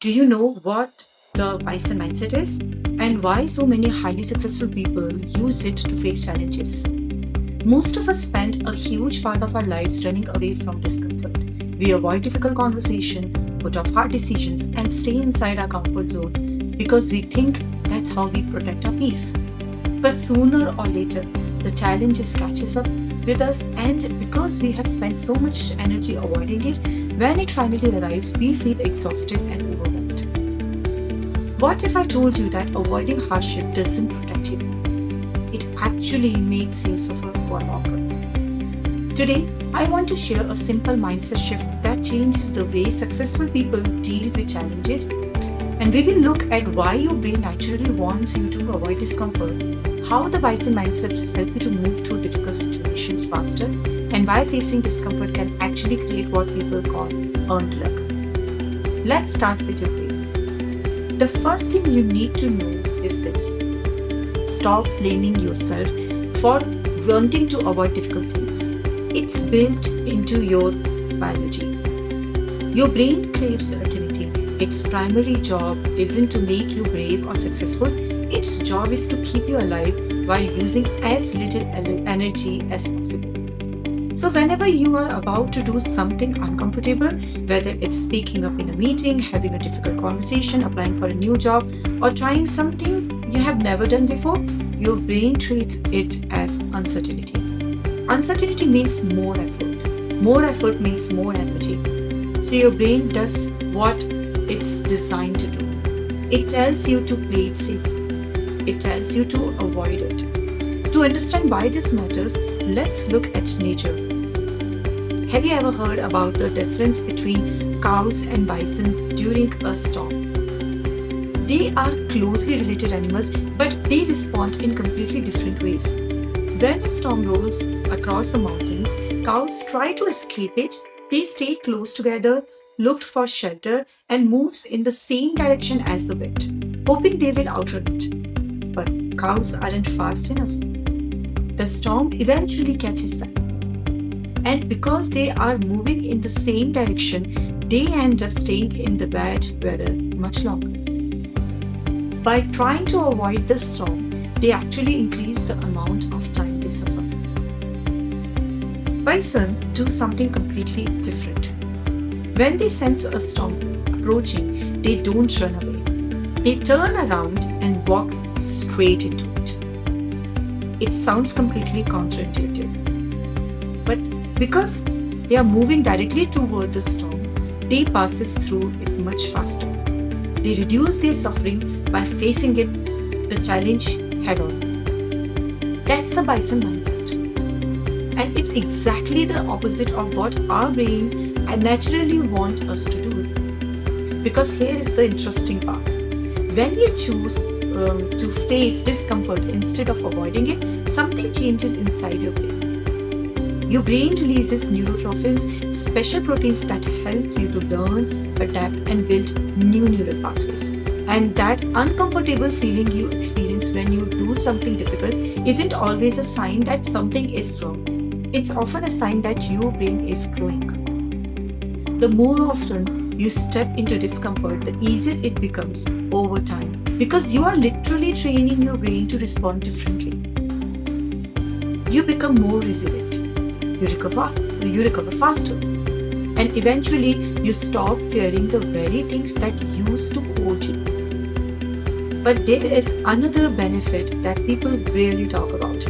Do you know what the Bison mindset is and why so many highly successful people use it to face challenges? Most of us spend a huge part of our lives running away from discomfort. We avoid difficult conversation, put off hard decisions, and stay inside our comfort zone because we think that's how we protect our peace. But sooner or later, the challenges catches up with us, and because we have spent so much energy avoiding it, when it finally arrives, we feel exhausted and overwhelmed. What if I told you that avoiding hardship doesn't protect you? It actually makes you suffer for longer. Today, I want to share a simple mindset shift that changes the way successful people deal with challenges, and we will look at why your brain naturally wants you to avoid discomfort, how the Bison mindset help you to move through difficult situations faster, and why facing discomfort can actually create what people call earned luck. Let's start with your brain. The first thing you need to know is this. Stop blaming yourself for wanting to avoid difficult things. It's built into your biology. Your brain craves certainty. Its primary job isn't to make you brave or successful. Its job is to keep you alive while using as little energy as possible. So whenever you are about to do something uncomfortable, whether it's speaking up in a meeting, having a difficult conversation, applying for a new job, or trying something you have never done before, your brain treats it as uncertainty. Uncertainty means more effort. More effort means more energy. So your brain does what it's designed to do. It tells you to play it safe. It tells you to avoid it. To understand why this matters, let's look at nature. Have you ever heard about the difference between cows and bison during a storm? They are closely related animals, but they respond in completely different ways. When a storm rolls across the mountains, cows try to escape it. They stay close together, look for shelter, and moves in the same direction as the wind, hoping they will outrun it. But cows aren't fast enough. The storm eventually catches them. And because they are moving in the same direction, they end up staying in the bad weather much longer. By trying to avoid the storm, they actually increase the amount of time they suffer. Bison do something completely different. When they sense a storm approaching, they don't run away. They turn around and walk straight into it. It sounds completely counterintuitive. But because they are moving directly toward the storm, they passes through it much faster. They reduce their suffering by facing the challenge head on. That's the Bison mindset. And it's exactly the opposite of what our brains naturally want us to do. Because here is the interesting part. When you choose to face discomfort instead of avoiding it, something changes inside your brain. Your brain releases neurotrophins, special proteins that help you to learn, adapt, and build new neural pathways. And that uncomfortable feeling you experience when you do something difficult isn't always a sign that something is wrong. It's often a sign that your brain is growing. The more often you step into discomfort, the easier it becomes over time, because you are literally training your brain to respond differently. You become more resilient. You recover faster. And eventually, you stop fearing the very things that used to hold you. But there is another benefit that people rarely talk about.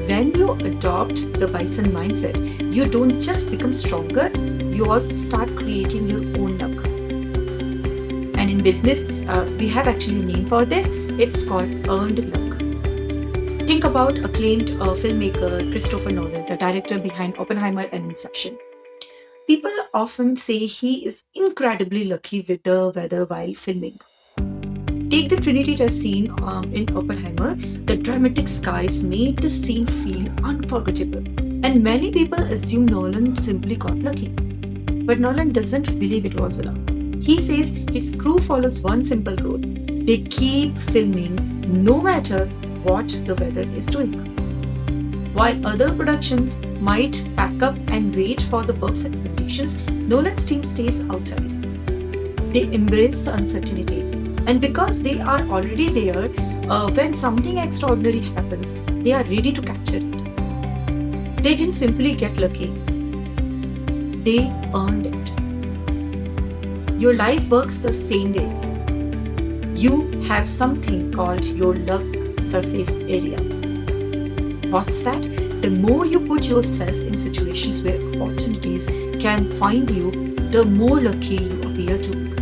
When you adopt the Bison mindset, you don't just become stronger, you also start creating your own luck. And in business, we have actually a name for this. It's called earned luck. Think about acclaimed filmmaker Christopher Nolan, the director behind Oppenheimer and Inception. People often say he is incredibly lucky with the weather while filming. Take the Trinity test scene in Oppenheimer. The dramatic skies made the scene feel unforgettable. And many people assume Nolan simply got lucky. But Nolan doesn't believe it was luck. He says his crew follows one simple rule. They keep filming no matter what the weather is doing. While other productions might pack up and wait for the perfect conditions, Nolan's team stays outside. They embrace the uncertainty. And because they are already there, when something extraordinary happens, they are ready to capture it. They didn't simply get lucky, they earned it. Your life works the same way. You have something called your luck surface area. What's that? The more you put yourself in situations where opportunities can find you, the more lucky you appear to look.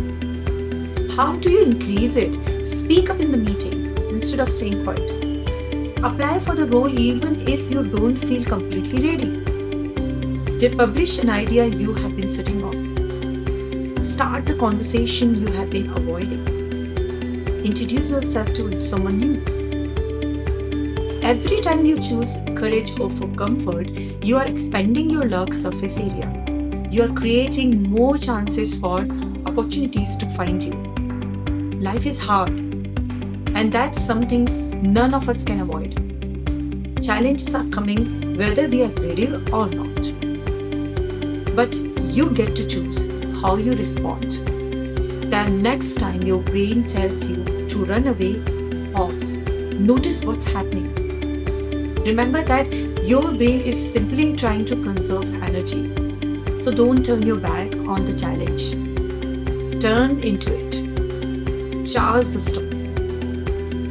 How do you increase it? Speak up in the meeting instead of staying quiet. Apply for the role even if you don't feel completely ready. They publish an idea you have been sitting on. Start the conversation you have been avoiding. Introduce yourself to someone new. Every time you choose courage over comfort, you are expanding your luck surface area. You are creating more chances for opportunities to find you. Life is hard, and that's something none of us can avoid. Challenges are coming whether we are ready or not. But you get to choose how you respond. Then next time your brain tells you to run away, pause. Notice what's happening. Remember that your brain is simply trying to conserve energy. So don't turn your back on the challenge. Turn into it. Charge the storm.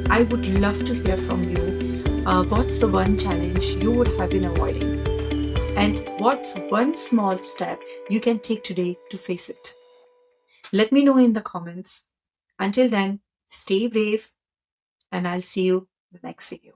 I would love to hear from you. What's the one challenge you would have been avoiding? And what's one small step you can take today to face it? Let me know in the comments. Until then, stay brave, and I'll see you in the next video.